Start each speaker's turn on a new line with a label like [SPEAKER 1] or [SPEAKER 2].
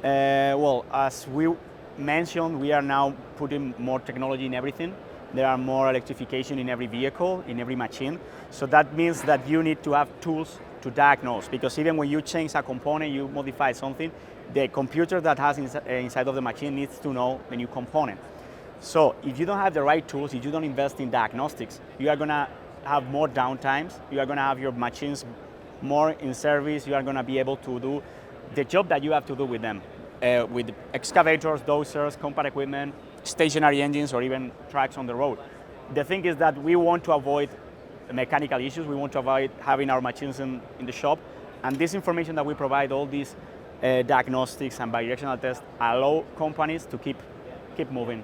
[SPEAKER 1] Well, as we mentioned, we are now putting more technology in everything. There are more electrification in every vehicle, in every machine. So that means that you need to have tools to diagnose, because even when you change a component, you modify something, the computer that has inside of the machine needs to know the new component. So if you don't have the right tools, if you don't invest in diagnostics, you are gonna have more downtimes, you are gonna have your machines more in service, you are gonna be able to do the job that you have to do with them, with excavators, dozers, compact equipment, stationary engines, or even trucks on the road. The thing is that we want to avoid mechanical issues, we want to avoid having our machines in the shop, and this information that we provide, all these diagnostics and bidirectional tests, allow companies to keep moving.